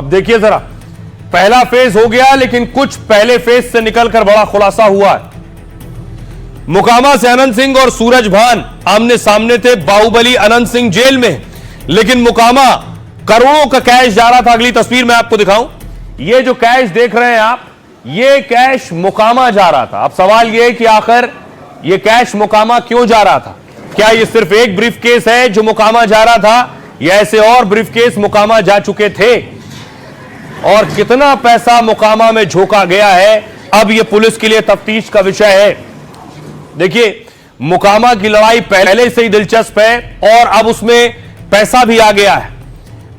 अब देखिए जरा, पहला फेज हो गया, लेकिन कुछ पहले फेज से निकलकर बड़ा खुलासा हुआ है। मोकामा से अनंत सिंह और सूरज भान आमने सामने थे। बाहुबली अनंत सिंह जेल में, लेकिन मोकामा करोड़ों का कैश जा रहा था। अगली तस्वीर मैं आपको दिखाऊं, ये जो कैश देख रहे हैं आप, ये कैश मोकामा जा रहा था। अब सवाल ये है कि आखिर ये कैश मोकामा क्यों जा रहा था? क्या ये सिर्फ एक ब्रीफकेस है जो मोकामा जा रहा था, या ऐसे और ब्रीफकेस मोकामा जा चुके थे? और कितना पैसा मोकामा में झोंका गया है, अब यह पुलिस के लिए तफ्तीश का विषय है। देखिए, मोकामा की लड़ाई पहले से ही दिलचस्प है और अब उसमें पैसा भी आ गया है।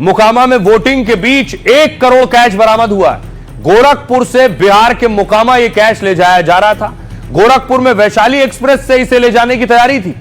मोकामा में वोटिंग के बीच 1 करोड़ कैश बरामद हुआ है। गोरखपुर से बिहार के मोकामा यह कैश ले जाया जा रहा था। गोरखपुर में वैशाली एक्सप्रेस से इसे ले जाने की तैयारी थी।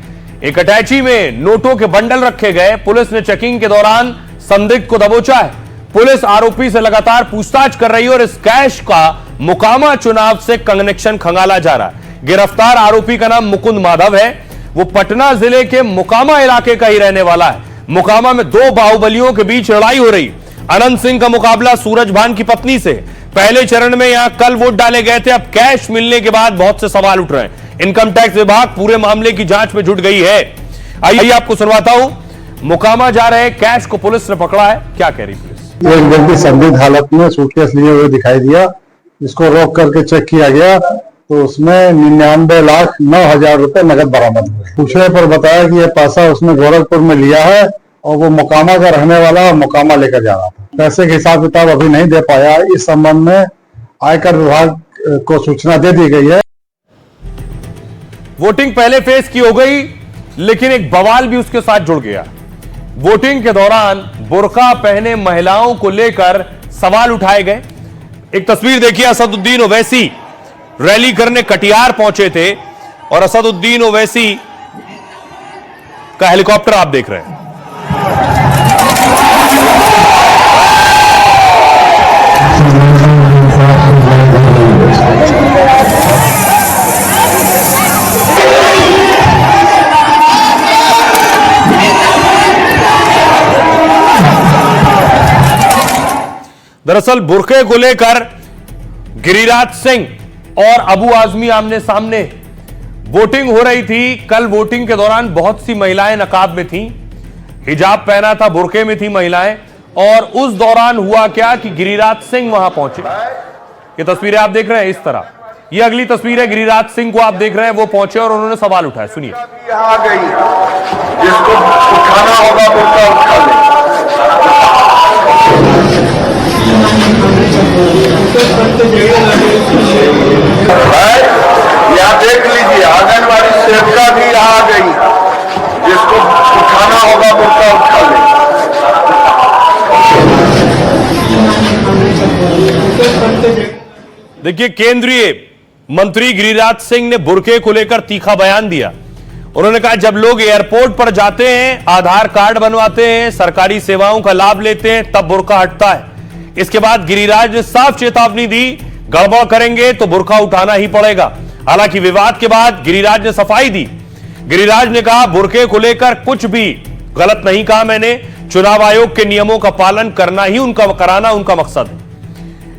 एक अटैची में नोटों के बंडल रखे गए। पुलिस ने चेकिंग के दौरान संदिग्ध को दबोचा है। पुलिस आरोपी से लगातार पूछताछ कर रही है और इस कैश का मोकामा चुनाव से कनेक्शन खंगाला जा रहा है। गिरफ्तार आरोपी का नाम मुकुंद माधव है। वो पटना जिले के मोकामा इलाके का ही रहने वाला है। मोकामा में 2 बाहुबलियों के बीच लड़ाई हो रही। अनंत सिंह का मुकाबला सूरज भान की पत्नी से। पहले चरण में यहां कल वोट डाले गए थे। अब कैश मिलने के बाद बहुत से सवाल उठ रहे हैं। इनकम टैक्स विभाग पूरे मामले की जांच में जुट गई है। आइए आपको सुनवाता हूं। मोकामा जा रहे कैश को पुलिस ने पकड़ा है। क्या कह रही पुलिस? एक व्यक्ति संदिग्ध हालत में सूटकेस लिए हुए दिखाई दिया, जिसको रोक करके चेक किया गया तो उसमें 99,09,000 रुपए नगद बरामद हुए। पूछने पर बताया कि यह पैसा उसने गोरखपुर में लिया है और वो मोकामा का रहने वाला और मोकामा लेकर जा रहा था। पैसे का हिसाब किताब अभी नहीं दे पाया। इस संबंध में आयकर विभाग को सूचना दे दी गई है। वोटिंग पहले फेज की हो गई, लेकिन एक बवाल भी उसके साथ जुड़ गया। वोटिंग के दौरान बुर्का पहने महिलाओं को लेकर सवाल उठाए गए। एक तस्वीर देखिए, असदुद्दीन ओवैसी रैली करने कटिहार पहुंचे थे और असदुद्दीन ओवैसी का हेलीकॉप्टर आप देख रहे हैं। दरअसल बुर्के को लेकर गिरिराज सिंह और अबू आजमी आमने सामने। वोटिंग हो रही थी। कल वोटिंग के दौरान बहुत सी महिलाएं नकाब में थीं, हिजाब पहना था, बुर्के में थी महिलाएं। और उस दौरान हुआ क्या कि गिरिराज सिंह वहां पहुंचे। ये तस्वीरें आप देख रहे हैं इस तरह। ये अगली तस्वीर है, गिरिराज सिंह को आप देख रहे हैं, वो पहुंचे और उन्होंने सवाल उठाया। सुनिए। आ गई, जिसको उठाना होगा बुर्का उठा ले। यहाँ देख लीजिए, आंगनबाड़ी सेविका भी आ गई, जिसको उठाना होगा बुर्का उठा ले। देखिए, केंद्रीय मंत्री गिरिराज सिंह ने बुर्के को लेकर तीखा बयान दिया। उन्होंने कहा, जब लोग एयरपोर्ट पर जाते हैं, आधार कार्ड बनवाते हैं, सरकारी सेवाओं का लाभ लेते हैं, तब बुर्का हटता है। इसके बाद गिरिराज ने साफ चेतावनी दी, गड़बड़ करेंगे तो बुर्का उठाना ही पड़ेगा। हालांकि विवाद के बाद गिरिराज ने सफाई दी। गिरिराज ने कहा, बुर्के को लेकर कुछ भी गलत नहीं कहा मैंने। चुनाव आयोग के नियमों का पालन कराना उनका मकसद है।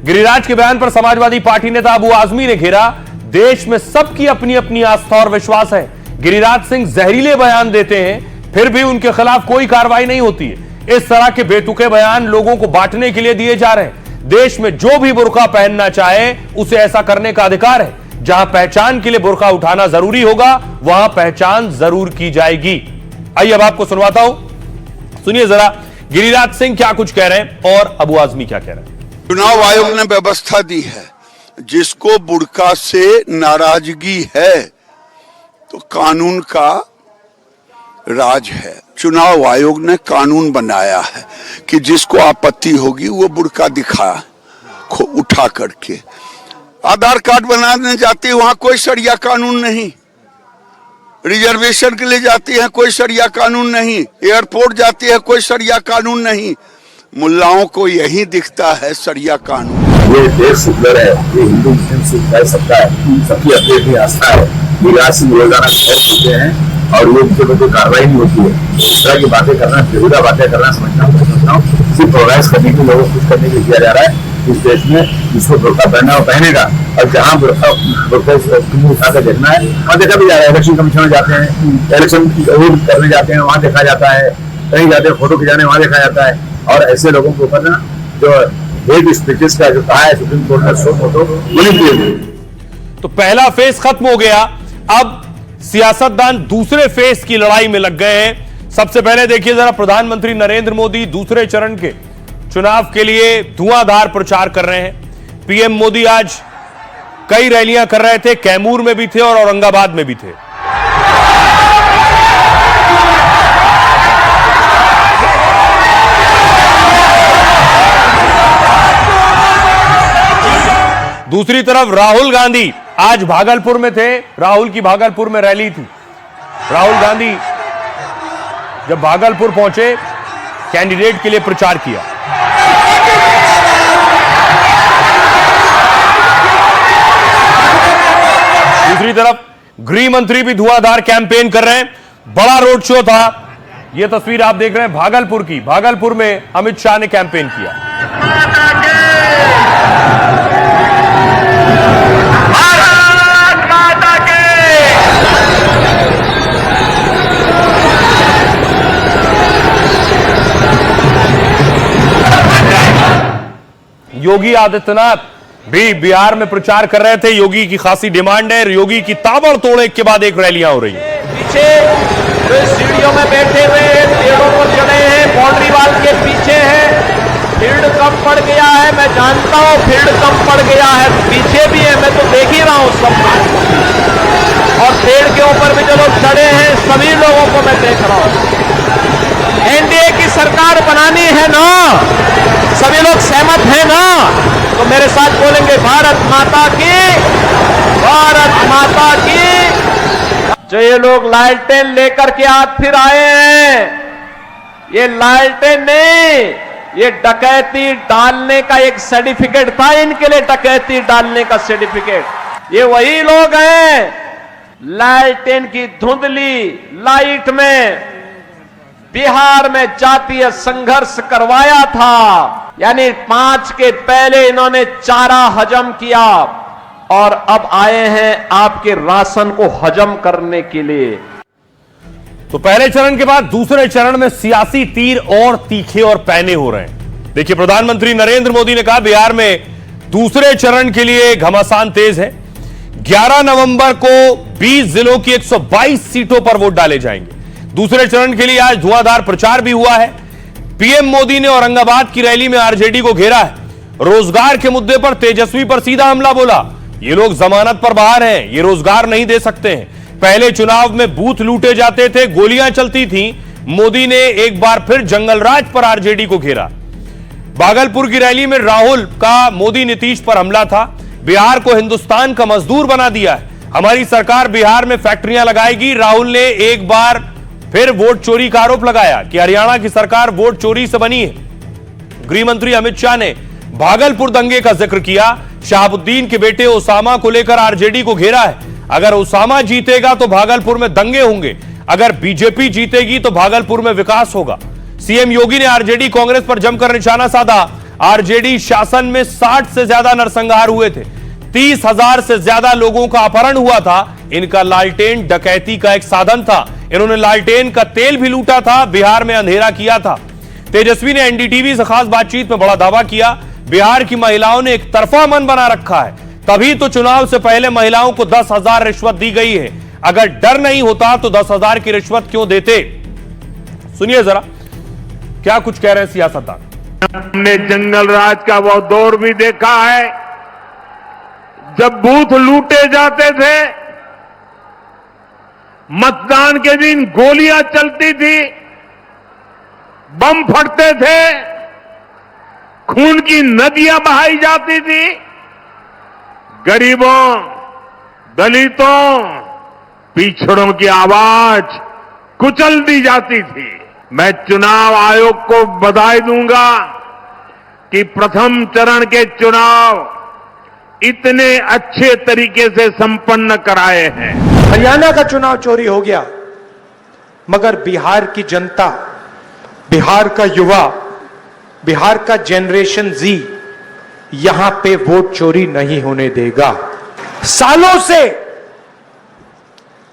गिरिराज के बयान पर समाजवादी पार्टी नेता अबू आजमी ने घेरा। देश में सबकी अपनी अपनी आस्था और विश्वास है। गिरिराज सिंह जहरीले बयान देते हैं, फिर भी उनके खिलाफ कोई कार्रवाई नहीं होती है। इस तरह के बेतुके बयान लोगों को बांटने के लिए दिए जा रहे हैं। देश में जो भी बुर्का पहनना चाहे, उसे ऐसा करने का अधिकार है। जहां पहचान के लिए बुर्का उठाना जरूरी होगा, वहां पहचान जरूर की जाएगी। आइए अब आपको सुनवाता हूं, सुनिए जरा गिरिराज सिंह क्या कुछ कह रहे हैं और अबू आजमी क्या कह रहे हैं। चुनाव आयोग ने व्यवस्था दी है, जिसको बुर्का से नाराजगी है तो कानून का राज है। चुनाव आयोग ने कानून बनाया है कि जिसको आपत्ति होगी वो बुर्का दिखा उठा करके। आधार कार्ड बनाने जाती है, वहां कोई शरिया कानून नहीं। रिजर्वेशन के लिए जाती है, कोई शरिया कानून नहीं। एयरपोर्ट जाती है, कोई शरिया कानून नहीं। मुल्लाओं को यही दिखता है शरिया कानून। ये देश सुंदर है, ये हिंदू मुस्लिम सिख भाई सबका है, सबकी अपनी अपनी आस्था है। गिरिराज सिंह रोजाना खबर सुनते हैं और ये उनके ऊपर कोई कार्रवाई नहीं होती है। इस तरह की बातें करना, बेहुदा बातें करना समझता हूँ सिर्फ प्रोग्रेस करने के, लोगों को खुश करने के लिए किया जा रहा है। इस देश में जिसको बुर्का पहनना वो पहनेगा, और जहाँ बुर्का उठा कर देखना है वहाँ देखा भी जा रहा है। इलेक्शन कमीशन में जाते हैं, इलेक्शन करने जाते हैं, वहाँ देखा जाता है। कहीं जाते हैं फोटो खिंचाने, वहाँ देखा जाता है। और ऐसे लोगों के ऊपर ना जो हेट स्पीचेस का जो कहा है सुप्रीम कोर्ट ने, सो फोटो गोली दिए। तो पहला फेज खत्म हो गया, अब सियासतदान दूसरे फेज की लड़ाई में लग गए हैं। सबसे पहले देखिए जरा, प्रधानमंत्री नरेंद्र मोदी दूसरे चरण के चुनाव के लिए धुआंधार प्रचार कर रहे हैं। पीएम मोदी आज कई रैलियां कर रहे थे, कैमूर में भी थे और औरंगाबाद में भी थे। दूसरी तरफ राहुल गांधी आज भागलपुर में थे। राहुल की भागलपुर में रैली थी। राहुल गांधी जब भागलपुर पहुंचे, कैंडिडेट के लिए प्रचार किया। दूसरी तरफ गृह मंत्री भी धुआंधार कैंपेन कर रहे हैं। बड़ा रोड शो था। यह तस्वीर आप देख रहे हैं भागलपुर की। भागलपुर में अमित शाह ने कैंपेन किया। योगी आदित्यनाथ भी बिहार में प्रचार कर रहे थे। योगी की खासी डिमांड है। योगी की ताबड़तोड़ एक के बाद एक रैलियां हो रही हैं। पीछे तो सीढ़ियों में बैठे हुए हैं, पेड़ों पर चढ़े हैं, बाउंड्री वाल के पीछे हैं। फील्ड कम पड़ गया है, मैं जानता हूं फील्ड कम पड़ गया है, पीछे भी है, मैं तो देख ही रहा हूं सब। और पेड़ के ऊपर भी जो लोग चढ़े हैं, सभी लोगों को मैं देख रहा हूं। एनडीए की सरकार बनानी है ना, सभी लोग सहमत हैं ना, तो मेरे साथ बोलेंगे भारत माता की, भारत माता की। जो ये लोग लालटेन लेकर के आज फिर आए हैं, ये लालटेन नहीं, ये डकैती डालने का एक सर्टिफिकेट था इनके लिए, डकैती डालने का सर्टिफिकेट। ये वही लोग हैं लालटेन की धुंधली लाइट में बिहार में जातीय संघर्ष करवाया था। यानी 5 के पहले इन्होंने चारा हजम किया और अब आए हैं आपके राशन को हजम करने के लिए। तो पहले चरण के बाद दूसरे चरण में सियासी तीर और तीखे और पैने हो रहे हैं। देखिए, प्रधानमंत्री नरेंद्र मोदी ने कहा बिहार में दूसरे चरण के लिए घमासान तेज है। 11 नवंबर को 20 जिलों की 122 सीटों पर वोट डाले जाएंगे। दूसरे चरण के लिए आज धुआंधार प्रचार भी हुआ है। पीएम मोदी ने औरंगाबाद की रैली में आरजेडी को घेरा है। रोजगार के मुद्दे पर तेजस्वी पर सीधा हमला बोला। ये लोग जमानत पर बाहर हैं, ये रोजगार नहीं दे सकते हैं। पहले चुनाव में बूथ लूटे जाते थे, गोलियां चलती थी। मोदी ने एक बार फिर जंगलराज पर आरजेडी को घेरा। भागलपुर की रैली में राहुल का मोदी नीतीश पर हमला था। बिहार को हिंदुस्तान का मजदूर बना दिया है, हमारी सरकार बिहार में फैक्ट्रियां लगाएगी। राहुल ने एक बार फिर वोट चोरी का आरोप लगाया कि हरियाणा की सरकार वोट चोरी से बनी है। गृह मंत्री अमित शाह ने भागलपुर दंगे का जिक्र किया। शहाबुद्दीन के बेटे ओसामा को लेकर आरजेडी को घेरा है। अगर ओसामा जीतेगा तो भागलपुर में दंगे होंगे, अगर बीजेपी जीतेगी तो भागलपुर में विकास होगा। सीएम योगी ने आरजेडी कांग्रेस पर जमकर निशाना साधा। आरजेडी शासन में 60 से ज्यादा नरसंहार हुए थे, 30,000 से ज्यादा लोगों का अपहरण हुआ था। इनका लालटेन डकैती का एक साधन था। इन्होंने लालटेन का तेल भी लूटा था, बिहार में अंधेरा किया था। तेजस्वी ने एनडीटीवी से खास बातचीत में बड़ा दावा किया। बिहार की महिलाओं ने एक तरफा मन बना रखा है, तभी तो चुनाव से पहले महिलाओं को 10,000 रिश्वत दी गई है। अगर डर नहीं होता तो 10,000 की रिश्वत क्यों देते? सुनिए जरा क्या कुछ कह रहे हैं सियासतदान। हमने जंगल राज का वो दौर भी देखा है जब बूथ लूटे जाते थे, मतदान के दिन गोलियां चलती थी, बम फटते थे, खून की नदियां बहाई जाती थी, गरीबों, दलितों, पिछड़ों की आवाज कुचल दी जाती थी। मैं चुनाव आयोग को बधाई दूंगा कि प्रथम चरण के चुनाव इतने अच्छे तरीके से संपन्न कराए हैं। हरियाणा का चुनाव चोरी हो गया, मगर बिहार की जनता, बिहार का युवा बिहार का जनरेशन जी यहां पे वोट चोरी नहीं होने देगा। सालों से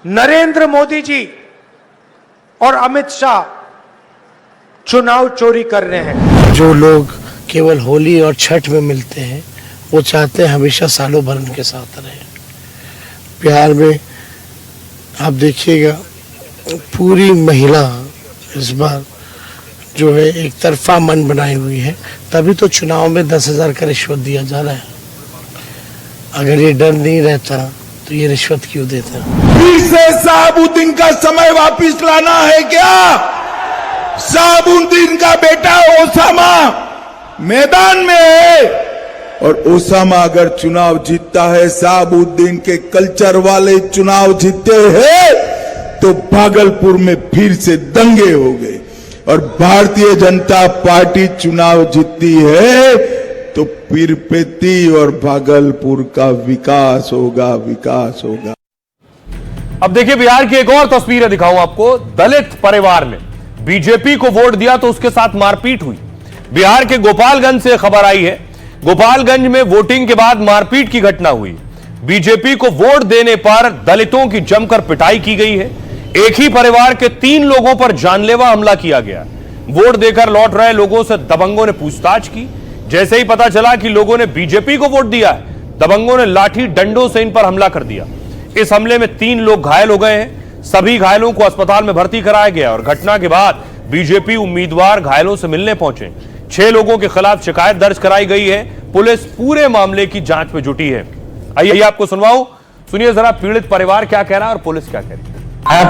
नरेंद्र मोदी जी और अमित शाह चुनाव चोरी कर रहे हैं। जो लोग केवल होली और छठ में मिलते हैं वो चाहते हैं हमेशा सालों भर उनके साथ रहे। बिहार में आप देखिएगा पूरी महिला इस बार जो है एक तरफा मन बनाई हुई है, तभी तो चुनाव में 10,000 का रिश्वत दिया जा रहा है। अगर ये डर नहीं रहता तो ये रिश्वत क्यों देता? फिर से शहाबुद्दीन का समय वापिस लाना है क्या? शहाबुद्दीन का बेटा ओसामा मैदान में है और ओसामा अगर चुनाव जीतता है, शहाबुद्दीन के कल्चर वाले चुनाव जीतते हैं तो भागलपुर में फिर से दंगे हो गए और भारतीय जनता पार्टी चुनाव जीतती है तो पीरपेती और भागलपुर का विकास होगा, विकास होगा। अब देखिए बिहार की एक और तस्वीरें दिखाऊं आपको। दलित परिवार ने बीजेपी को वोट दिया तो उसके साथ मारपीट हुई। बिहार के गोपालगंज से खबर आई है। गोपालगंज में वोटिंग के बाद मारपीट की घटना हुई। बीजेपी को वोट देने पर दलितों की जमकर पिटाई की गई है। एक ही परिवार के 3 लोगों पर जानलेवा हमला किया गया। वोट देकर लौट रहे लोगों से दबंगों ने पूछताछ की। जैसे ही पता चला कि लोगों ने बीजेपी को वोट दिया है, दबंगों ने लाठी डंडों से इन पर हमला कर दिया। इस हमले में 3 लोग घायल हो गए हैं। सभी घायलों को अस्पताल में भर्ती कराया गया और घटना के बाद बीजेपी उम्मीदवार घायलों से मिलने पहुंचे। 6 लोगों के खिलाफ शिकायत दर्ज कराई गई है। पुलिस पूरे मामले की जांच में जुटी है। आइए आपको सुनवाऊं, सुनिए जरा पीड़ित परिवार क्या कह रहा है और पुलिस क्या कह रही है।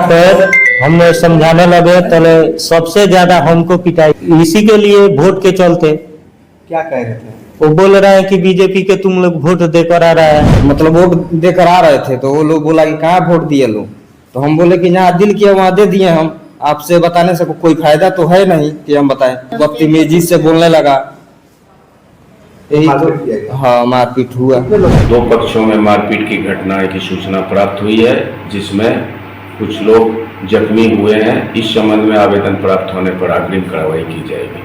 पर हम समझाने लगे तो सबसे ज्यादा हमको पिटाई इसी के लिए वोट के चलते। क्या कह रहे थे? वो बोल रहा है कि बीजेपी के तुम लोग वोट देकर आ रहा है। मतलब वोट देकर आ रहे थे तो वो लोग बोला कि कहाँ वोट दिए लोग, तो हम बोले कि जहाँ दिल किया वहाँ दे दिए। हम आपसे बताने से कोई फायदा तो है नहीं कि हम बताएं। बदतमीजी से बोलने लगा, यही तो। हाँ, मारपीट हुआ। 2 पक्षों में मारपीट की घटना की सूचना प्राप्त हुई है, जिसमें कुछ लोग जख्मी हुए हैं। इस संबंध में आवेदन प्राप्त होने पर अग्रिम कार्रवाई की जाएगी।